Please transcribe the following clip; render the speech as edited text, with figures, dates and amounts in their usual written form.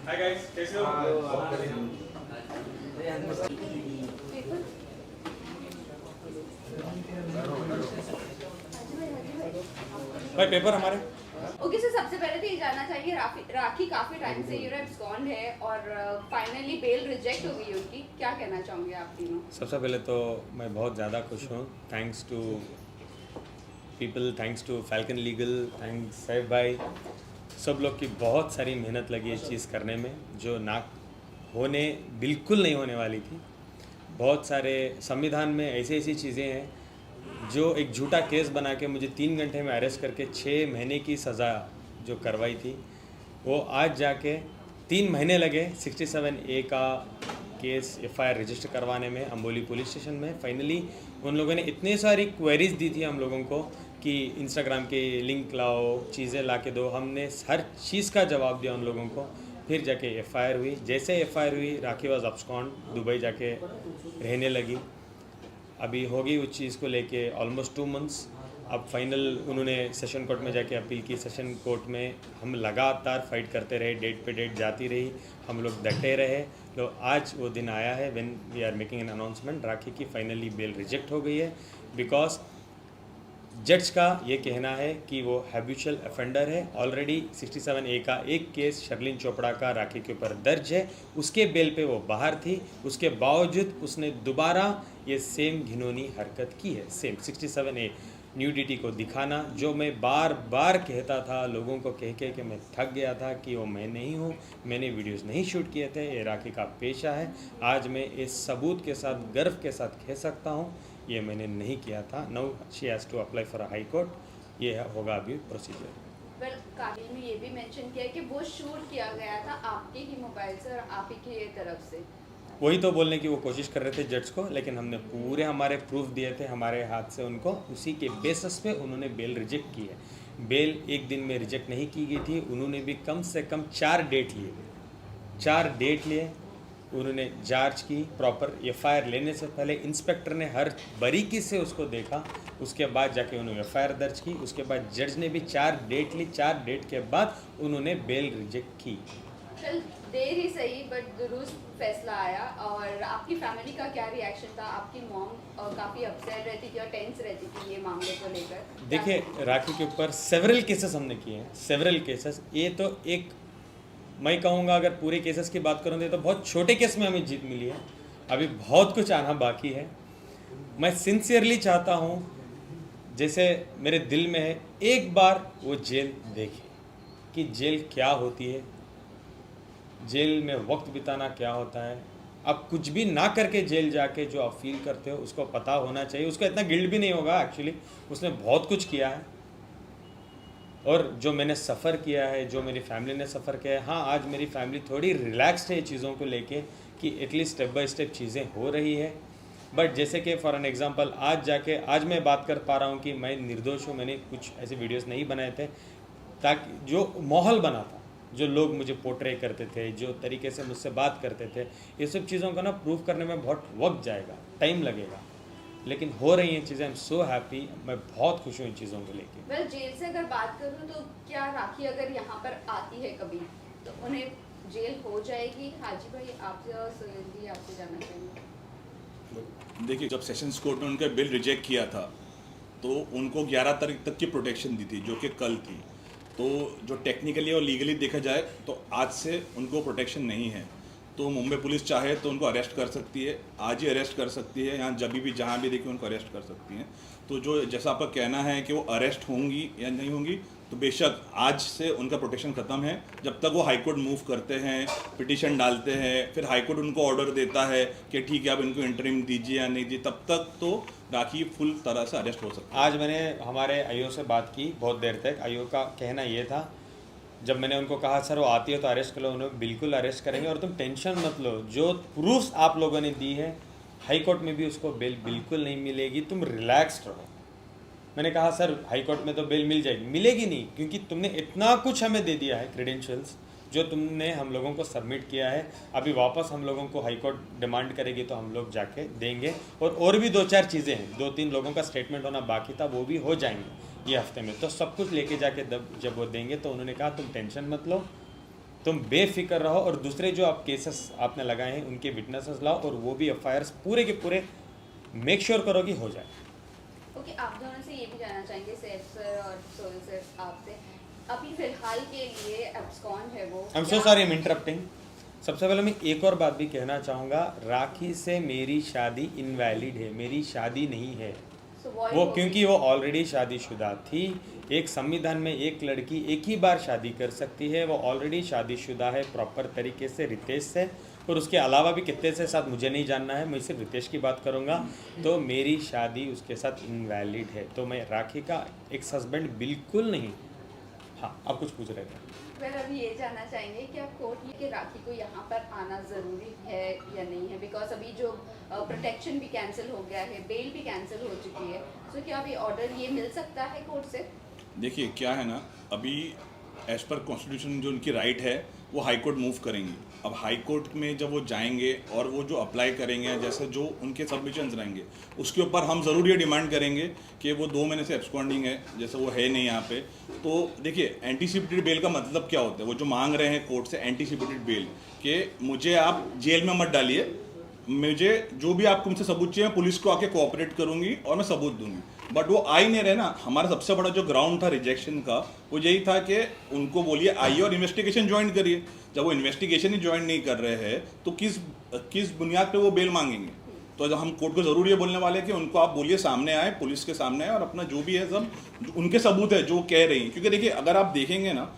Hi guys, कैसे हो? भाई पेपर हमारे। ओके सर, सबसे पहले तो ये जानना चाहिए राखी काफी टाइम से एब्सकॉन्ड है और फाइनली बेल रिजेक्ट हो गई है उनकी, क्या कहना चाहोगे आप तीनों? सबसे पहले तो मैं बहुत ज़्यादा खुश हूँ। Thanks to people, thanks to Falcon Legal, thanks Saif भाई, सब लोग की बहुत सारी मेहनत लगी इस चीज़ करने में, जो ना होने बिल्कुल नहीं होने वाली थी। बहुत सारे संविधान में ऐसी ऐसी चीज़ें हैं जो एक झूठा केस बना के मुझे 3 घंटे में अरेस्ट करके 6 महीने की सज़ा जो करवाई थी, वो आज जाके 3 महीने लगे 67A का केस FIR रजिस्टर करवाने में अम्बोली पुलिस स्टेशन में। फाइनली उन लोगों ने इतने सारी क्वेरीज दी थी हम लोगों को कि इंस्टाग्राम के लिंक लाओ, चीज़ें ला के दो, हमने हर चीज़ का जवाब दिया उन लोगों को। फिर जाके FIR हुई। जैसे FIR हुई, राखी वाज अब्सकॉन्ड, दुबई जाके रहने लगी। अभी होगी उस चीज़ को लेके ऑलमोस्ट 2 मंथ्स। अब फाइनल उन्होंने सेशन कोर्ट में जाके अपील की। सेशन कोर्ट में हम लगातार फाइट करते रहे, डेट पे डेट जाती रही, हम लोग डटे रहे। तो आज वो दिन आया है when we are making an announcement. Rakhi की फाइनली बेल रिजेक्ट हो गई है बिकॉज जज का ये कहना है कि वो हैबिचुअल ऑफेंडर है। ऑलरेडी 67A का एक केस शर्लिन चोपड़ा का राखी के ऊपर दर्ज है, उसके बेल पे वो बाहर थी, उसके बावजूद उसने दोबारा ये सेम घिनौनी हरकत की है। सेम 67A न्यूडिटी को दिखाना, जो मैं बार बार कहता था लोगों को कह के कि मैं थक गया था कि वो मैं नहीं हूँ, मैंने वीडियोस नहीं शूट किए थे, ये राखी का पेशा है। आज मैं इस सबूत के साथ गर्व के साथ कह सकता हूँ ये मैंने नहीं किया था। Now she has to apply for a high court. ये होगा अभी प्रोसीजर। वेल, कागज में ये भी मेंशन किया है कि वो शूट किया गया था आपके ही मोबाइल से और आप ही की तरफ से। वही तो बोलने की वो कोशिश कर रहे थे जज को, लेकिन हमने पूरे हमारे प्रूफ दिए थे हमारे हाथ से उनको, उसी के बेसिस पे उन्होंने बेल रिजेक्ट की है। बेल एक दिन में रिजेक्ट नहीं की गई थी, उन्होंने भी कम से कम 4 डेट लिए, 4 डेट लिए। उन्होंने जांच की प्रॉपर। FIR लेने से पहले इंस्पेक्टर ने हर बारीकी से उसको देखा, उसके बाद जाके उन्होंने FIR दर्ज की। उसके बाद जज ने भी 4 डेट ली, 4 डेट के बाद उन्होंने बेल रिजेक्ट की। चल, देर ही सही बट दुरुस्त फैसला आया। और आपकी फैमिली का क्या रिएक्शन था? आपकी मॉम काफ़ी अपसेट रहती थी और टेंस रहती थी ये मामले को लेकर। देखिए, राखी के ऊपर सेवरल केसेस हमने किए हैं, सेवरल केसेस। ये तो एक, मैं कहूँगा अगर पूरे केसेस की बात करूँ तो बहुत छोटे केस में हमें जीत मिली है, अभी बहुत कुछ आना बाकी है। मैं सिंसियरली चाहता हूँ, जैसे मेरे दिल में है, एक बार वो जेल देखे कि जेल क्या होती है, जेल में वक्त बिताना क्या होता है। आप कुछ भी ना करके जेल जाके जो आप फील करते हो उसको पता होना चाहिए। उसको इतना गिल्ट भी नहीं होगा, एक्चुअली उसने बहुत कुछ किया है। और जो मैंने सफ़र किया है, जो मेरी फैमिली ने सफ़र किया है, हाँ आज मेरी फैमिली थोड़ी रिलैक्स्ड है चीज़ों को लेके कि एटलीस्ट स्टेप बाय स्टेप चीज़ें हो रही है। बट जैसे कि फॉर एन एग्जांपल आज मैं बात कर पा रहा हूँ कि मैं निर्दोष हूँ, मैंने कुछ ऐसे वीडियोस नहीं बनाए थे, ताकि जो माहौल बना था, जो लोग मुझे पोर्ट्रे करते थे, जो तरीके से मुझसे बात करते थे, ये सब चीज़ों को ना प्रूव करने में बहुत वक्त जाएगा, टाइम लगेगा, लेकिन हो रही हैं चीज़ें। आई एम सो हैप्पी, मैं बहुत खुश हूँ इन चीज़ों को लेके। वेल, जेल से अगर बात करूँ तो क्या राखी अगर यहाँ पर आती है कभी तो उन्हें जेल हो जाएगी? हाजी भाई, आपसे और सुनील जी आपसे जानना चाहेंगे। देखिए, जब सेशंस कोर्ट ने उनका बिल रिजेक्ट किया था तो उनको 11 तारीख तक की प्रोटेक्शन दी थी, जो कि कल थी। तो जो टेक्निकली और लीगली देखा जाए तो आज से उनको प्रोटेक्शन नहीं है। तो मुंबई पुलिस चाहे तो उनको अरेस्ट कर सकती है, आज ही अरेस्ट कर सकती है, यहाँ जब भी जहाँ भी देखिए उनको अरेस्ट कर सकती हैं। तो जो जैसा आपका कहना है कि वो अरेस्ट होंगी या नहीं होंगी, तो बेशक आज से उनका प्रोटेक्शन ख़त्म है। जब तक वो हाई कोर्ट मूव करते हैं, पिटीशन डालते हैं, फिर हाई कोर्ट उनको ऑर्डर देता है कि ठीक है अब इनको इंटरिम दीजिए या नहीं दीजिए, तब तक तो राखी फुल तरह से अरेस्ट हो सकती है। आज मैंने हमारे आईओ से बात की बहुत देर तक। आईओ का कहना ये था, जब मैंने उनको कहा सर वो आती है तो अरेस्ट कर लो, उन्होंने बिल्कुल अरेस्ट करेंगे और तुम टेंशन मत लो, जो प्रूफ्स आप लोगों ने दी है हाई कोर्ट में भी उसको बेल बिल्कुल नहीं मिलेगी, तुम रिलैक्स्ड रहो। मैंने कहा सर हाई कोर्ट में तो बेल मिल जाएगी, मिलेगी नहीं, क्योंकि तुमने इतना कुछ हमें दे दिया है, क्रेडेंशियल्स जो तुमने हम लोगों को सबमिट किया है। अभी वापस हम लोगों को हाई कोर्ट डिमांड करेगी तो हम लोग जाके देंगे। और भी 2-4 चीज़ें हैं, 2-3 लोगों का स्टेटमेंट होना बाकी था, वो भी हो जाएंगे ये हफ्ते में। तो सब कुछ लेके जाके जब वो देंगे तो उन्होंने कहा तुम टेंशन मत लो, तुम बेफिक्र रहो और दूसरे जो आप केसेस आपने लगाए हैं उनके विटनेसेस लाओ और वो भी एफआईआर पूरे के पूरे मेक श्योर करो कि हो जाए। ओके, आप दोनों से ये भी जानना चाहेंगे सैफ सर और सोहेल सर आपसे, अभी फिलहाल के लिए एब्सकॉन है वो। I am so sorry, I am interrupting. सबसे पहले मैं एक और बात भी कहना चाहूँगा, राखी से मेरी शादी इनवैलिड है, मेरी शादी नहीं है वो, क्योंकि वो ऑलरेडी शादीशुदा थी। एक संविधान में एक लड़की एक ही बार शादी कर सकती है, वो ऑलरेडी शादीशुदा है प्रॉपर तरीके से रितेश से, और उसके अलावा भी कितने से साथ मुझे नहीं जानना है, मैं सिर्फ रितेश की बात करूँगा। तो मेरी शादी उसके साथ इनवैलिड है, तो मैं राखी का एक्स हस्बैंड बिल्कुल नहीं। हाँ, आप कुछ पूछ रहे थे। फिर अभी ये जानना चाहेंगे कि आप कोर्ट के राखी को यहाँ पर आना ज़रूरी है या नहीं है, बिकॉज अभी जो प्रोटेक्शन भी कैंसिल हो गया है, बेल भी कैंसिल हो चुकी है, सो क्या अभी ऑर्डर ये मिल सकता है कोर्ट से? देखिए क्या है ना, अभी एज पर कॉन्स्टिट्यूशन जो उनकी राइट है वो हाई कोर्ट मूव करेंगी। अब हाई कोर्ट में जब वो जाएंगे और वो जो अप्लाई करेंगे, जैसे जो उनके सबमिशंस रहेंगे उसके ऊपर हम ज़रूर ये डिमांड करेंगे कि वो 2 महीने से एब्सकॉन्डिंग है, जैसे वो है नहीं यहाँ पे। तो देखिए एंटीसिपेटेड बेल का मतलब क्या होता है, वो जो मांग रहे हैं कोर्ट से एंटीसिपेटेड बेल, कि मुझे आप जेल में मत डालिए, मुझे जो भी आपको मुझसे सबूत चाहिए मैं पुलिस को आके कोऑपरेट करूंगी और मैं सबूत दूंगी। बट वो आ ही नहीं रहे ना। हमारा सबसे बड़ा जो ग्राउंड था रिजेक्शन का वो यही था कि उनको बोलिए आइए और इन्वेस्टिगेशन ज्वाइन करिए। जब वो इन्वेस्टिगेशन ही ज्वाइन नहीं कर रहे हैं तो किस बुनियाद पे वो बेल मांगेंगे? तो जब हम कोर्ट को ज़रूर ये बोलने वाले हैं कि उनको आप बोलिए सामने आए, पुलिस के सामने आए और अपना जो भी है सब उनके सबूत है जो कह रही हैं। क्योंकि देखिए अगर आप देखेंगे ना